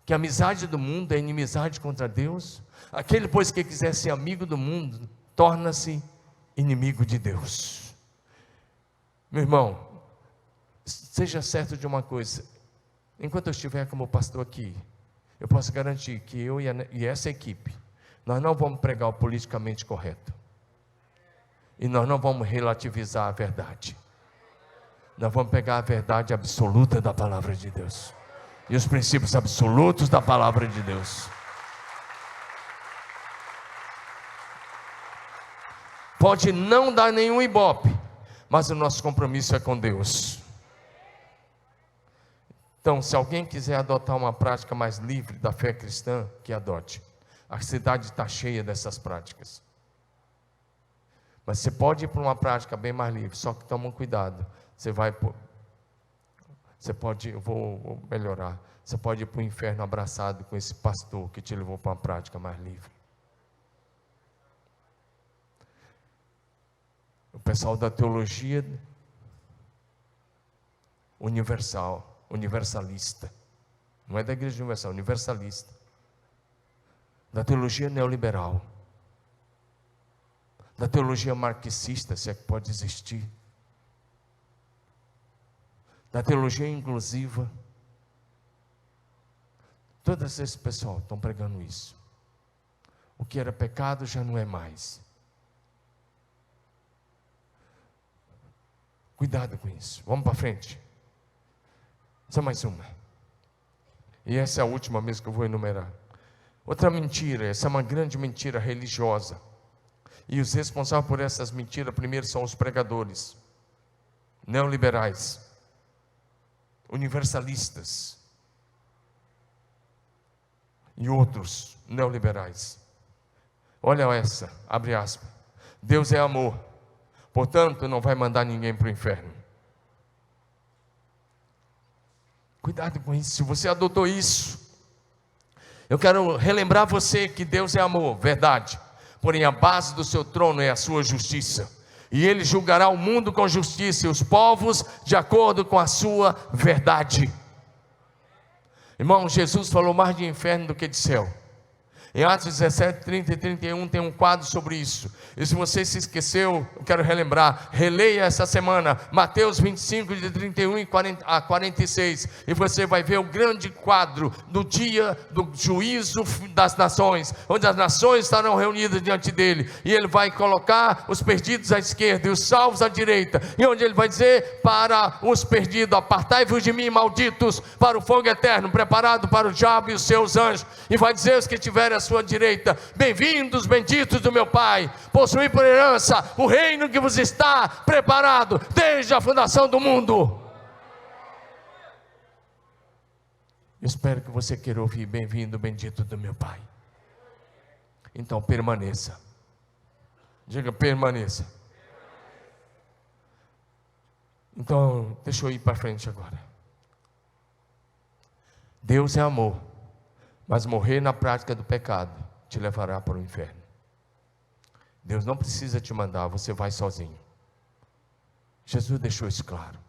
que a amizade do mundo é inimizade contra Deus? Aquele, pois, que quiser ser amigo do mundo, torna-se inimigo de Deus. Meu irmão, seja certo de uma coisa: enquanto eu estiver como pastor aqui, eu posso garantir que eu e essa equipe, nós não vamos pregar o politicamente correto, e nós não vamos relativizar a verdade. Nós vamos pegar a verdade absoluta da palavra de Deus, e os princípios absolutos da palavra de Deus. Pode não dar nenhum ibope, mas o nosso compromisso é com Deus. Então, se alguém quiser adotar uma prática mais livre da fé cristã, que adote. A cidade está cheia dessas práticas. Mas você pode ir para uma prática bem mais livre, só que toma cuidado. Eu vou melhorar. Você pode ir para o inferno abraçado com esse pastor que te levou para uma prática mais livre. O pessoal da teologia universalista, não é da igreja universal, universalista, da teologia neoliberal, da teologia marxista, se é que pode existir, da teologia inclusiva. Todo esse pessoal estão pregando isso. O que era pecado já não é mais. Cuidado com isso. Vamos para frente. Só mais uma. E essa é a última mesmo que eu vou enumerar. Outra mentira, essa é uma grande mentira religiosa. E os responsáveis por essas mentiras, primeiro, são os pregadores neoliberais, universalistas e outros neoliberais. Olha essa, abre aspas: Deus é amor, portanto não vai mandar ninguém para o inferno. Cuidado com isso. Se você adotou isso, eu quero relembrar você que Deus é amor, verdade, porém a base do seu trono é a sua justiça, e Ele julgará o mundo com justiça e os povos de acordo com a sua verdade. Irmão, Jesus falou mais de inferno do que de céu. Em Atos 17, 30 e 31 tem um quadro sobre isso. E se você se esqueceu, eu quero relembrar. Releia essa semana Mateus 25, de 31 a 46. E você vai ver o grande quadro do dia do juízo das nações, onde as nações estarão reunidas diante dele. E ele vai colocar os perdidos à esquerda e os salvos à direita. E onde ele vai dizer para os perdidos: apartai-vos de mim, malditos, para o fogo eterno, preparado para o diabo e os seus anjos. E vai dizer os que tiverem à sua direita: bem-vindos, benditos do meu Pai, possuir por herança o reino que vos está preparado desde a fundação do mundo. Eu espero que você queira ouvir: bem-vindo, bendito do meu Pai. Então permaneça. Diga: permaneça. Então, deixa eu ir para frente agora. Deus é amor, mas morrer na prática do pecado te levará para o inferno. Deus não precisa te mandar, você vai sozinho. Jesus deixou isso claro.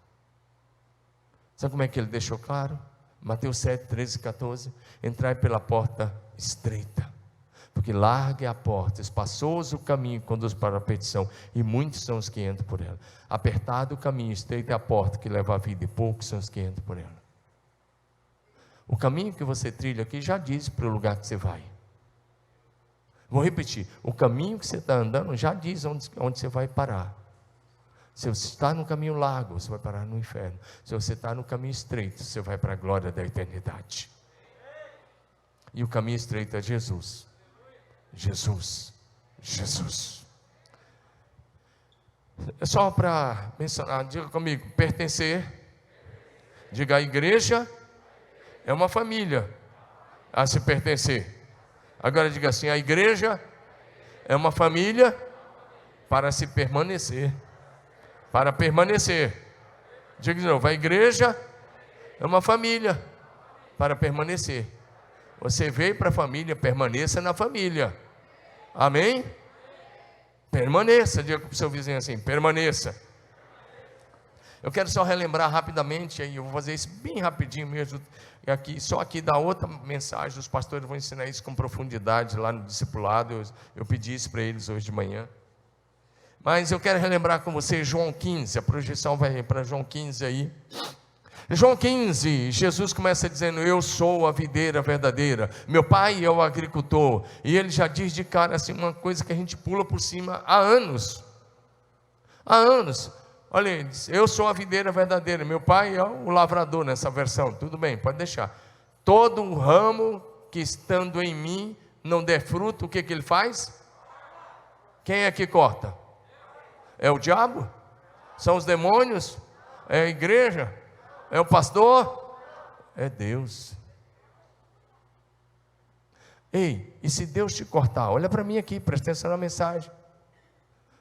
Sabe como é que ele deixou claro? Mateus 7, 13 e 14. Entrai pela porta estreita, porque larga é a porta, espaçoso o caminho que conduz para a perdição, e muitos são os que entram por ela. Apertado o caminho, estreita é a porta que leva à vida, e poucos são os que entram por ela. O caminho que você trilha aqui já diz para o lugar que você vai. Vou repetir, o caminho que você está andando já diz onde você vai parar. Se você está no caminho largo, você vai parar no inferno. Se você está no caminho estreito, você vai para a glória da eternidade. E o caminho estreito é Jesus. Jesus, Jesus. É só para mencionar, diga comigo, pertencer. Diga, a igreja é uma família a se pertencer. Agora diga assim, a igreja é uma família para se permanecer. Para permanecer. Diga de novo, a igreja é uma família para permanecer. Você veio para a família, permaneça na família. Amém? Permaneça, diga para o seu vizinho assim, permaneça. Eu quero só relembrar rapidamente, aí eu vou fazer isso bem rapidinho mesmo, só aqui da outra mensagem, os pastores vão ensinar isso com profundidade lá no discipulado, eu pedi isso para eles hoje de manhã. Mas eu quero relembrar com você João 15, a projeção vai para João 15 aí. João 15, Jesus começa dizendo, eu sou a videira verdadeira, meu pai é o agricultor, e ele já diz de cara assim, uma coisa que a gente pula por cima há anos, olha, ele diz, eu sou a videira verdadeira, meu pai é o lavrador nessa versão, tudo bem, pode deixar, todo um ramo que estando em mim não der fruto, o que ele faz? Quem é que corta? É o diabo? São os demônios? É a igreja? É o pastor? É Deus. Ei, e se Deus te cortar? Olha para mim aqui, presta atenção na mensagem.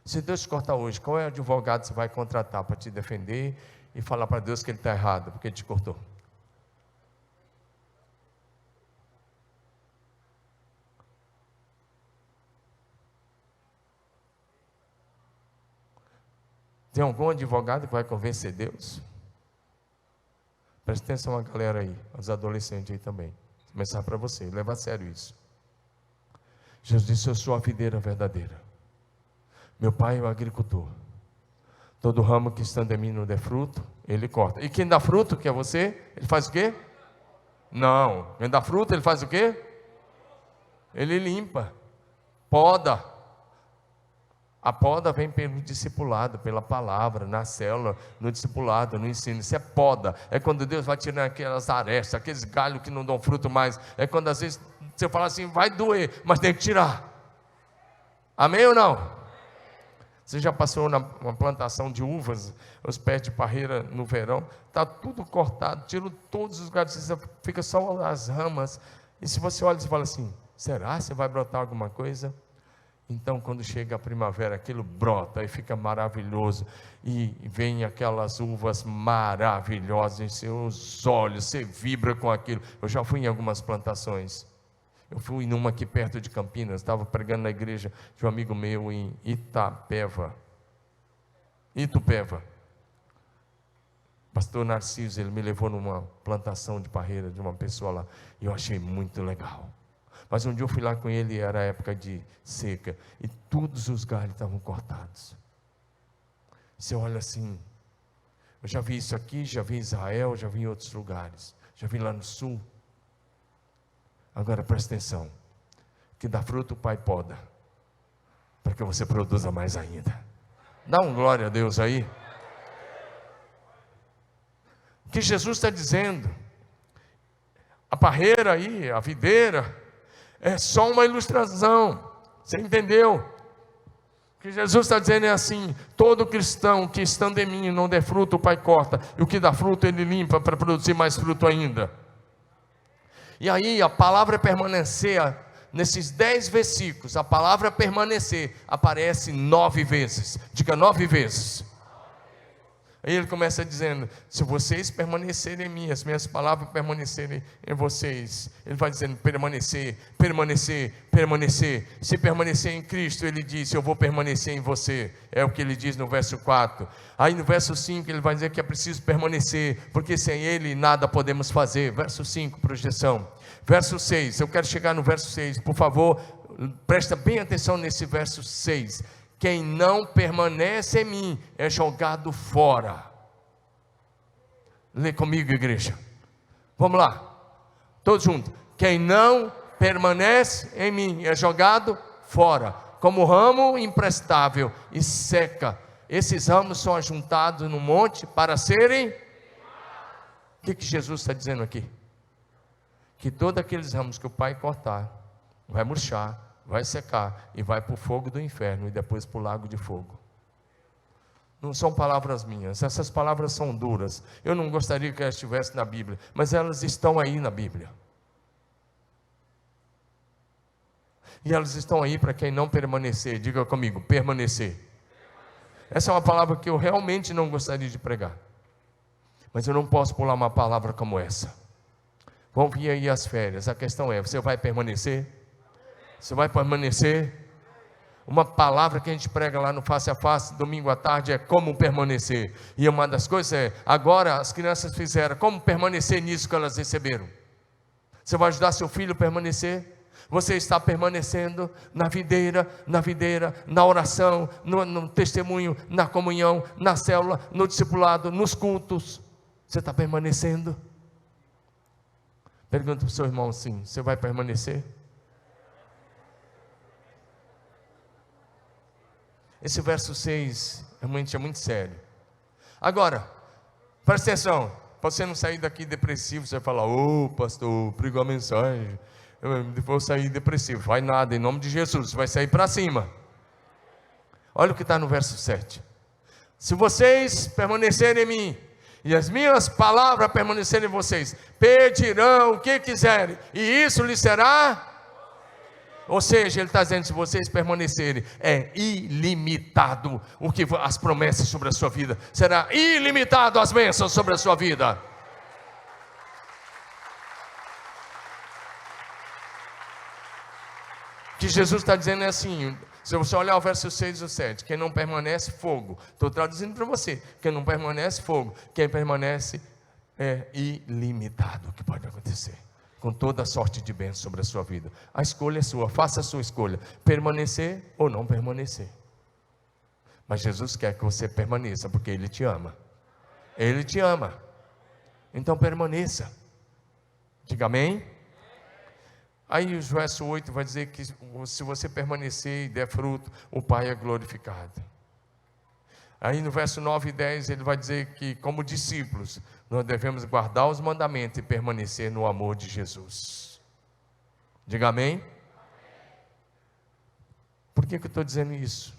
Se Deus te cortar hoje, qual é o advogado que você vai contratar para te defender e falar para Deus que ele está errado, porque ele te cortou? Tem algum advogado que vai convencer Deus? Presta atenção a galera aí, os adolescentes aí também. Vou começar para você, leva a sério isso. Jesus disse, eu sou a videira verdadeira. Meu pai é o agricultor. Todo ramo que estando em mim não der fruto, ele corta. E quem dá fruto, que é você, ele faz o quê? Não, quem dá fruto, ele faz o quê? Ele limpa, poda. A poda vem pelo discipulado, pela palavra, na célula, no discipulado, no ensino. Isso é poda. É quando Deus vai tirando aquelas arestas, aqueles galhos que não dão fruto mais. É quando às vezes você fala assim, vai doer, mas tem que tirar. Amém ou não? Você já passou numa plantação de uvas, os pés de parreira no verão, está tudo cortado, tiram todos os galhos, fica só as ramas. E se você olha e fala assim, será que vai brotar alguma coisa? Então, quando chega a primavera, aquilo brota e fica maravilhoso, e vem aquelas uvas maravilhosas em seus olhos, você vibra com aquilo. Eu já fui em algumas plantações, eu fui numa aqui perto de Campinas, estava pregando na igreja de um amigo meu em Itupeva, pastor Narciso, ele me levou numa plantação de parreira de uma pessoa lá, e eu achei muito legal. Mas um dia eu fui lá com ele, era época de seca, e todos os galhos estavam cortados. Você olha assim, eu já vi isso aqui, já vi em Israel, já vi em outros lugares, já vi lá no sul. Agora presta atenção, que dá fruto o Pai poda, para que você produza mais ainda. Dá um glória a Deus aí. O que Jesus está dizendo, a parreira aí, a videira, é só uma ilustração, você entendeu? O que Jesus está dizendo é assim, todo cristão que estando em mim não der fruto, o Pai corta, e o que dá fruto ele limpa para produzir mais fruto ainda. E aí a palavra permanecer, nesses 10 versículos, a palavra permanecer aparece 9 vezes, diga 9 vezes. Aí ele começa dizendo: se vocês permanecerem em mim, as minhas palavras permanecerem em vocês. Ele vai dizendo: permanecer, permanecer, permanecer. Se permanecer em Cristo, ele disse: eu vou permanecer em você. É o que ele diz no verso 4. Aí no verso 5 ele vai dizer que é preciso permanecer, porque sem ele nada podemos fazer. Verso 5, projeção. Verso 6, eu quero chegar no verso 6, por favor, presta bem atenção nesse verso 6. Quem não permanece em mim é jogado fora. Lê comigo, igreja. Vamos lá, todos juntos. Quem não permanece em mim é jogado fora, como ramo imprestável, e seca. Esses ramos são ajuntados no monte para serem... O que Jesus está dizendo aqui? Que todos aqueles ramos que o Pai cortar, vai murchar, vai secar e vai para o fogo do inferno e depois para o lago de fogo. Não são palavras minhas, essas palavras são duras. Eu não gostaria que elas estivessem na Bíblia, mas elas estão aí na Bíblia. E elas estão aí para quem não permanecer. Diga comigo: permanecer. Essa é uma palavra que eu realmente não gostaria de pregar, mas eu não posso pular uma palavra como essa. Vão vir aí as férias, a questão é: você vai permanecer? Você vai permanecer? Uma palavra que a gente prega lá no Face a Face, domingo à tarde, é como permanecer. E uma das coisas é: agora as crianças fizeram, como permanecer nisso que elas receberam? Você vai ajudar seu filho a permanecer? Você está permanecendo na videira, na oração, no testemunho, na comunhão, na célula, no discipulado, nos cultos. Você está permanecendo? Pergunta para o seu irmão assim: você vai permanecer? Esse verso 6 realmente é muito sério. Agora, presta atenção, para você não sair daqui depressivo. Você vai falar: ô pastor, pregou a mensagem, eu vou sair depressivo. Vai nada, em nome de Jesus, vai sair para cima. Olha o que está no verso 7. Se vocês permanecerem em mim, e as minhas palavras permanecerem em vocês, pedirão o que quiserem, e isso lhes será... Ou seja, ele está dizendo: se vocês permanecerem, é ilimitado o que as promessas sobre a sua vida, será ilimitado as bênçãos sobre a sua vida. O que Jesus está dizendo é assim: se você olhar o verso 6 e 7, quem não permanece, fogo. Estou traduzindo para você: quem não permanece, fogo. Quem permanece, é ilimitado o que pode acontecer, com toda a sorte de bênção sobre a sua vida. A escolha é sua, faça a sua escolha: permanecer ou não permanecer. Mas Jesus quer que você permaneça, porque Ele te ama. Ele te ama. Então permaneça. Diga amém. Aí o verso 8 vai dizer que se você permanecer e der fruto, o Pai é glorificado. Aí no verso 9 e 10 ele vai dizer que, como discípulos, nós devemos guardar os mandamentos e permanecer no amor de Jesus. Diga amém. Por que eu estou dizendo isso?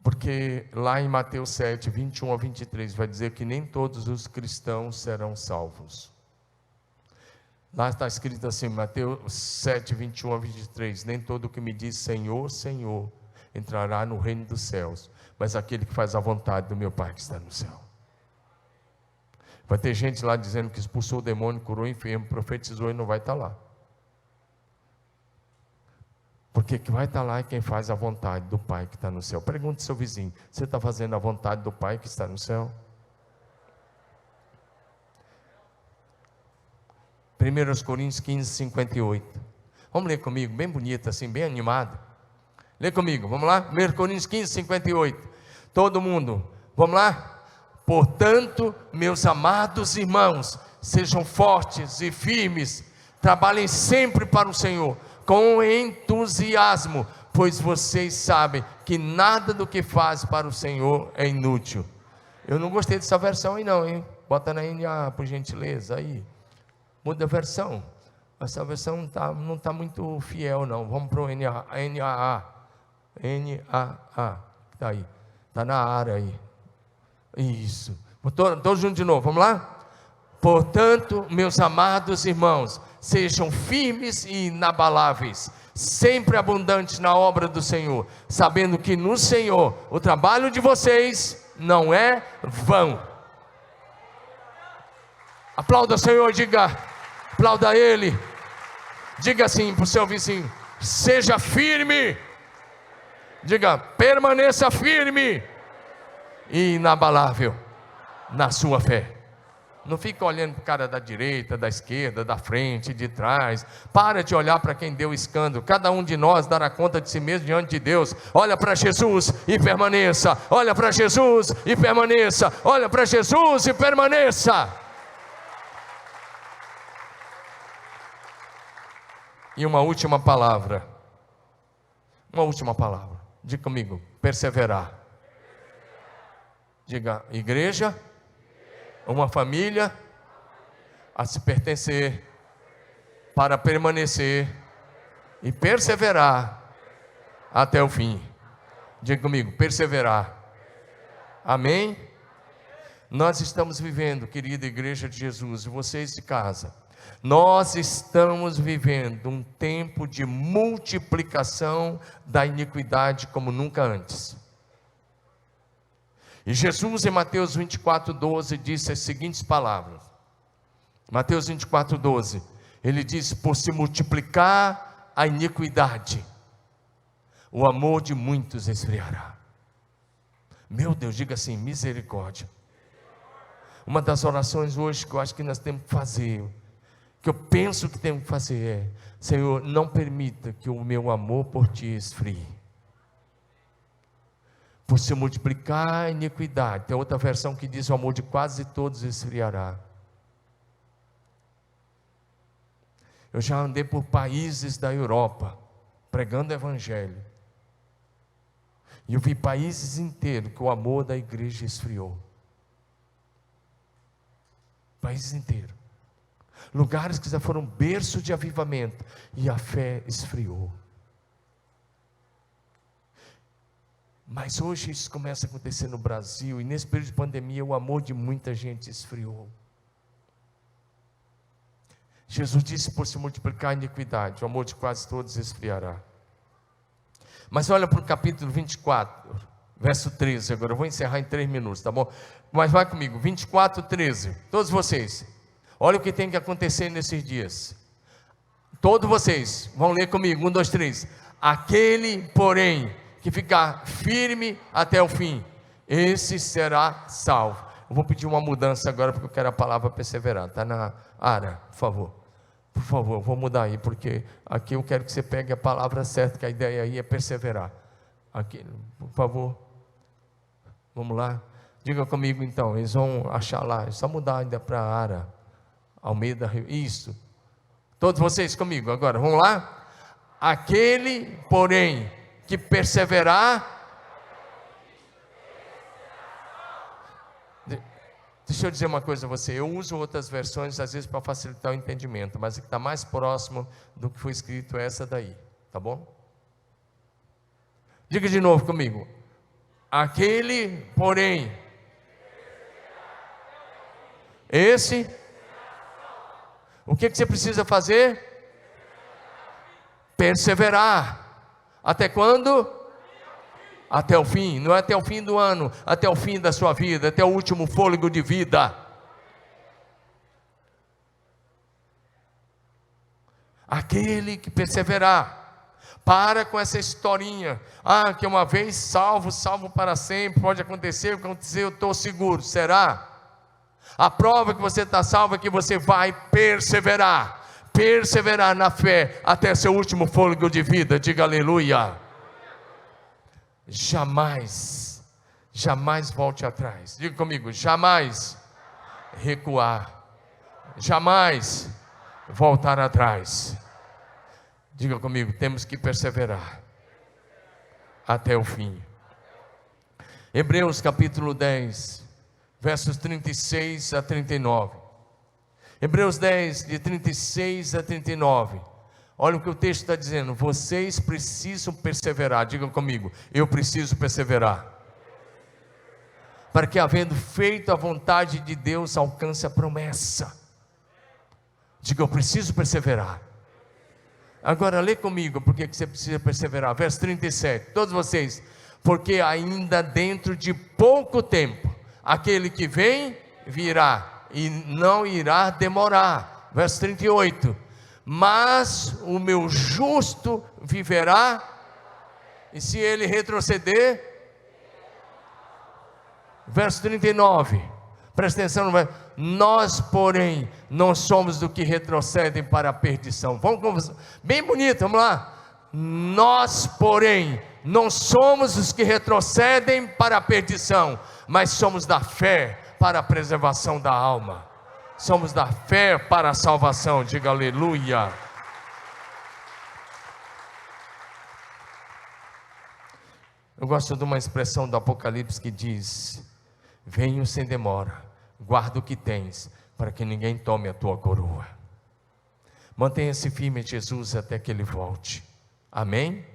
Porque lá em Mateus 7, 21 a 23 vai dizer que nem todos os cristãos serão salvos. Lá está escrito assim, Mateus 7, 21 a 23, nem todo que me diz Senhor, Senhor, entrará no reino dos céus, mas aquele que faz a vontade do meu Pai que está no céu. Vai ter gente lá dizendo que expulsou o demônio, curou o enfermo, profetizou e não vai estar lá. Porque que vai estar lá é quem faz a vontade do Pai que está no céu. Pergunte ao seu vizinho: você está fazendo a vontade do Pai que está no céu? 1 Coríntios 15, 58. Vamos ler comigo, bem bonito assim, bem animado. Lê comigo, vamos lá? 1 Coríntios 15, 58. Todo mundo, vamos lá? Portanto, meus amados irmãos, sejam fortes e firmes, trabalhem sempre para o Senhor, com entusiasmo, pois vocês sabem que nada do que faz para o Senhor é inútil. Eu não gostei dessa versão aí não, hein? Bota na NAA, por gentileza, aí. Muda a versão. Essa versão não está muito fiel não. Vamos para o NAA. Está aí. Está na área aí. Isso. Todos juntos de novo, vamos lá? Portanto, meus amados irmãos, sejam firmes e inabaláveis, sempre abundantes na obra do Senhor, sabendo que no Senhor o trabalho de vocês não é vão. Aplauda o Senhor, diga, aplauda Ele. Diga assim para o seu vizinho: seja firme. Diga: permaneça firme e inabalável na sua fé. Não fica olhando para o cara da direita, da esquerda, da frente, de trás. Para de olhar para quem deu o escândalo. Cada um de nós dará conta de si mesmo diante de Deus. Olha para Jesus e permaneça. Olha para Jesus e permaneça. Olha para Jesus e permaneça. E uma última palavra. Uma última palavra. Diga comigo: perseverar. Diga: igreja, uma família a se pertencer, para permanecer e perseverar até o fim. Diga comigo: perseverar. Amém? Nós estamos vivendo, querida igreja de Jesus, e vocês de casa, nós estamos vivendo um tempo de multiplicação da iniquidade como nunca antes. E Jesus, em Mateus 24:12, disse as seguintes palavras. Mateus 24:12, ele diz: por se multiplicar a iniquidade, o amor de muitos esfriará. Meu Deus, diga assim: misericórdia. Uma das orações hoje que eu acho que nós temos que fazer, que eu penso que temos que fazer, é: Senhor, não permita que o meu amor por Ti esfrie. Por se multiplicar a iniquidade. Tem outra versão que diz: o amor de quase todos esfriará. Eu já andei por países da Europa, pregando o Evangelho, e eu vi países inteiros que o amor da igreja esfriou. Países inteiros. Lugares que já foram berço de avivamento, e a fé esfriou. Mas hoje isso começa a acontecer no Brasil, e nesse período de pandemia o amor de muita gente esfriou. Jesus disse: por se multiplicar a iniquidade, o amor de quase todos esfriará. Mas olha para o capítulo 24, verso 13, agora eu vou encerrar em 3 minutos, tá bom? Mas vai comigo, 24:13, todos vocês, olha o que tem que acontecer nesses dias. Todos vocês vão ler comigo, 1, 2, 3. Aquele, porém, que ficar firme até o fim, esse será salvo. Eu vou pedir uma mudança agora, porque eu quero a palavra perseverar. Está na área, por favor, vou mudar aí, porque aqui eu quero que você pegue a palavra certa, que a ideia aí é perseverar. Aqui, por favor, vamos lá, diga comigo então, eles vão achar lá, é só mudar ainda para a área, Almeida Rio, isso, todos vocês comigo agora, vamos lá? Aquele, porém, que perseverar. Deixa eu dizer uma coisa a você, eu uso outras versões às vezes para facilitar o entendimento, mas a que está mais próximo do que foi escrito é essa daí, tá bom? Diga de novo comigo: aquele, porém, esse, o que você precisa fazer? Perseverar. Até quando? Até o fim. Não é até o fim do ano, até o fim da sua vida, até o último fôlego de vida. Aquele que perseverar. Para com essa historinha, que uma vez salvo para sempre, pode acontecer, eu estou seguro. Será? A prova que você está salvo é que você vai perseverar na fé até seu último fôlego de vida. Diga aleluia. Jamais volte atrás. Diga comigo: jamais recuar, jamais voltar atrás. Diga comigo: temos que perseverar até o fim. Hebreus capítulo 10, versos 36 a 39. Hebreus 10, de 36 a 39. Olha o que o texto está dizendo: vocês precisam perseverar. Digam comigo: eu preciso perseverar, para que, havendo feito a vontade de Deus, alcance a promessa. Diga: eu preciso perseverar. Agora lê comigo porque que você precisa perseverar. Verso 37, todos vocês: porque ainda dentro de pouco tempo, aquele que vem, virá, e não irá demorar. Verso 38, mas o meu justo viverá, e se ele retroceder, verso 39, presta atenção, nós porém não somos do que retrocedem para a perdição. Vamos, bem bonito, vamos lá. Nós porém não somos os que retrocedem para a perdição, mas somos da fé para a preservação da alma. Somos da fé para a salvação. Diga aleluia. Eu gosto de uma expressão do Apocalipse que diz: venho sem demora, guarda o que tens, para que ninguém tome a tua coroa. Mantenha-se firme em Jesus até que Ele volte. Amém?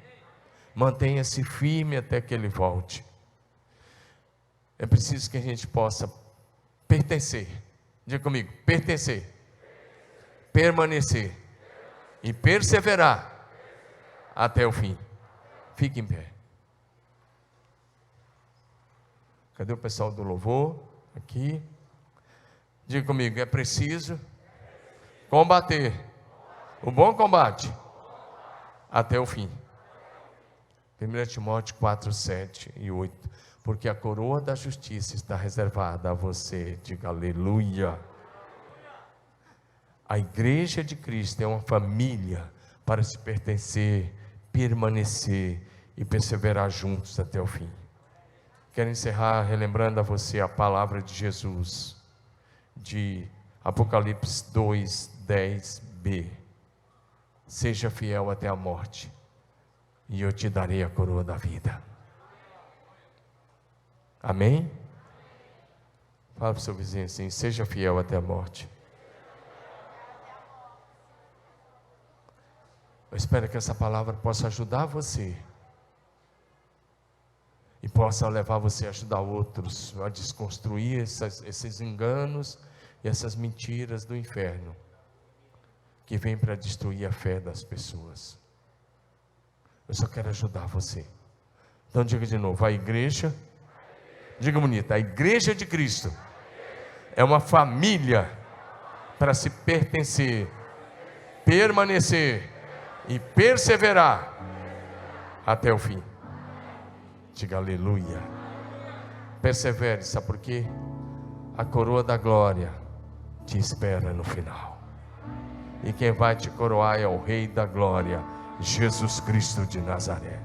Mantenha-se firme até que Ele volte. É preciso que a gente possa pertencer. Diga comigo, pertencer, permanecer e perseverar até o fim. Fique em pé. Cadê o pessoal do louvor? Aqui. Diga comigo, é preciso combater o bom combate até o fim. 1 Timóteo 4, 7 e 8. Porque a coroa da justiça está reservada a você. Diga aleluia. A igreja de Cristo é uma família para se pertencer, permanecer e perseverar juntos até o fim. Quero encerrar relembrando a você a palavra de Jesus, de Apocalipse 2, 10b. Seja fiel até a morte, e eu te darei a coroa da vida. Amém? Fala para o seu vizinho assim: seja fiel até a morte. Eu espero que essa palavra possa ajudar você, e possa levar você a ajudar outros a desconstruir esses enganos e essas mentiras do inferno, que vem para destruir a fé das pessoas. Eu só quero ajudar você. Então diga de novo: a igreja, diga bonita, a igreja de Cristo é uma família para se pertencer, permanecer e perseverar até o fim. Diga aleluia. Persevere, sabe por quê? A coroa da glória te espera no final, e quem vai te coroar é o Rei da Glória, Jesus Cristo de Nazaré.